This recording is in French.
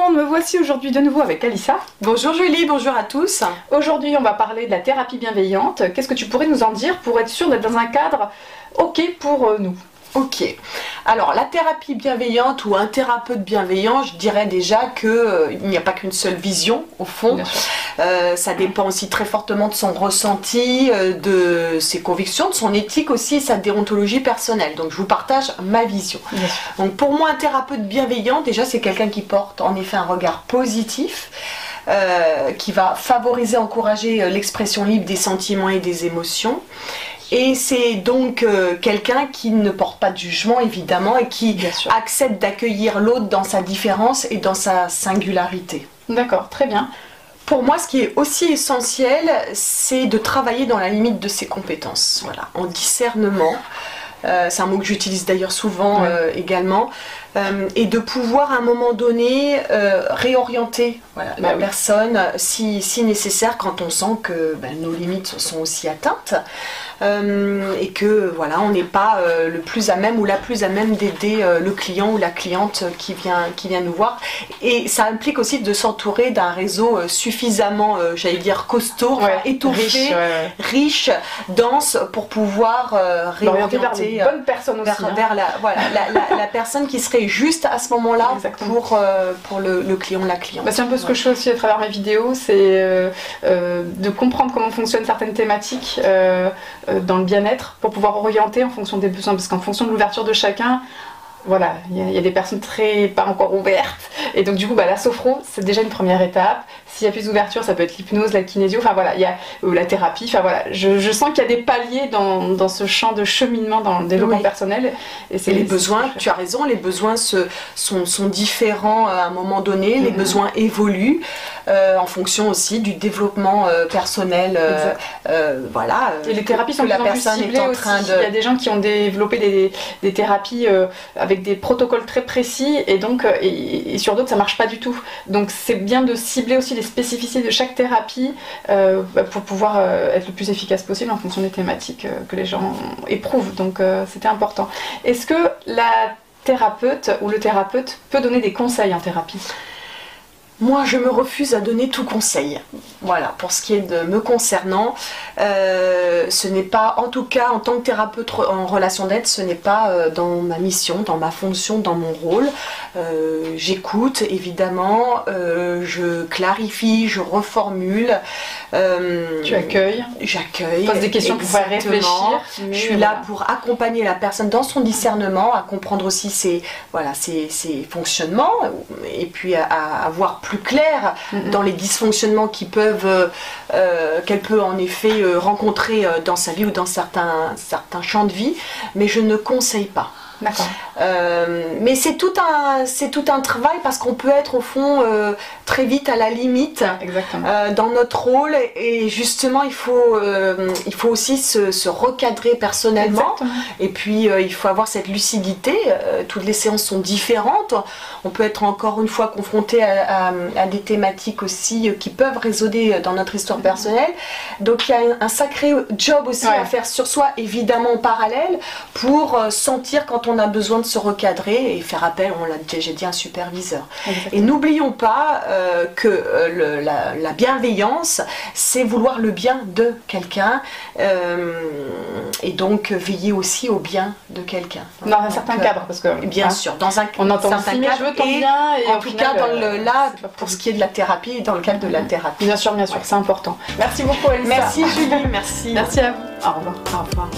monde, me voici aujourd'hui de nouveau avec Alissa. Bonjour Julie, bonjour à tous. Aujourd'hui on va parler de la thérapie bienveillante. Qu'est-ce que tu pourrais nous en dire pour être sûr d'être dans un cadre ok pour nous? Ok, alors la thérapie bienveillante ou un thérapeute bienveillant, je dirais déjà qu'il n'y a pas qu'une seule vision au fond. Ça dépend aussi très fortement de son ressenti, de ses convictions, de son éthique aussi et sa déontologie personnelle. Donc je vous partage ma vision. Donc pour moi un thérapeute bienveillant, déjà c'est quelqu'un qui porte en effet un regard positif, qui va favoriser, encourager l'expression libre des sentiments et des émotions. Et c'est donc quelqu'un qui ne porte pas de jugement évidemment et qui accepte d'accueillir l'autre dans sa différence et dans sa singularité. D'accord, très bien. Pour moi, ce qui est aussi essentiel, c'est de travailler dans la limite de ses compétences, voilà, en discernement. C'est un mot que j'utilise d'ailleurs souvent également. Et de pouvoir à un moment donné réorienter la personne si nécessaire quand on sent que nos limites sont aussi atteintes et que voilà, on n'est pas le plus à même ou la plus à même d'aider le client ou la cliente qui vient nous voir. Et ça implique aussi de s'entourer d'un réseau suffisamment, j'allais dire costaud, étoffé, riche, dense pour pouvoir réorienter vers les bonnes personnes aussi, vers la personne qui serait juste à ce moment-là pour le client, la cliente. C'est un peu ce que je fais aussi à travers mes vidéos, c'est de comprendre comment fonctionnent certaines thématiques dans le bien-être pour pouvoir orienter en fonction des besoins, parce qu'en fonction de l'ouverture de chacun, voilà, il y a des personnes pas encore ouvertes, et donc du coup la sophro c'est déjà une première étape. S'il y a plus d'ouverture, ça peut être l'hypnose, la kinésio, enfin voilà, il y a la thérapie, enfin voilà, je sens qu'il y a des paliers dans ce champ de cheminement dans le développement personnel. Et les besoins, tu as raison, les besoins sont différents à un moment donné, les besoins évoluent en fonction aussi du développement personnel, voilà. Et les thérapies sont de plus en plus ciblées aussi. Il y a des gens qui ont développé des thérapies avec des protocoles très précis, et donc et sur d'autres ça marche pas du tout. Donc c'est bien de cibler aussi les spécificités de chaque thérapie pour pouvoir être le plus efficace possible en fonction des thématiques que les gens éprouvent. Donc c'était important. Est-ce que la thérapeute ou le thérapeute peut donner des conseils en thérapie ? Moi, je me refuse à donner tout conseil. Voilà, pour ce qui est de me concernant, ce n'est pas, en tout cas en tant que thérapeute en relation d'aide, ce n'est pas dans ma mission, dans ma fonction, dans mon rôle. J'écoute évidemment, je clarifie, je reformule. Tu accueilles. J'accueille. Pose des questions pour faire réfléchir. Je suis là pour accompagner la personne dans son discernement, à comprendre aussi ses fonctionnements, et puis à voir plus clair dans les dysfonctionnements qu'elle peut en effet rencontrer dans sa vie ou dans certains champs de vie, mais je ne conseille pas. D'accord. Mais c'est tout un travail, parce qu'on peut être au fond très vite à la limite dans notre rôle, et justement il faut aussi se recadrer personnellement. Et puis il faut avoir cette lucidité. Toutes les séances sont différentes, on peut être encore une fois confronté à des thématiques aussi qui peuvent résonner dans notre histoire personnelle. Donc il y a un sacré job aussi à faire sur soi, évidemment en parallèle, pour sentir quand on a besoin de se recadrer et faire appel, on l'a déjà dit, à un superviseur. Et n'oublions pas que la bienveillance, c'est vouloir le bien de quelqu'un, et donc veiller aussi au bien de quelqu'un. Dans un certain cadre, parce que bien sûr, dans un certain cadre, et en tout cas pour ce qui est de la thérapie et dans le cadre de la thérapie. Bien sûr, c'est important. Merci beaucoup Alissa. Merci Julie, merci. Merci à vous. Au revoir. Au revoir.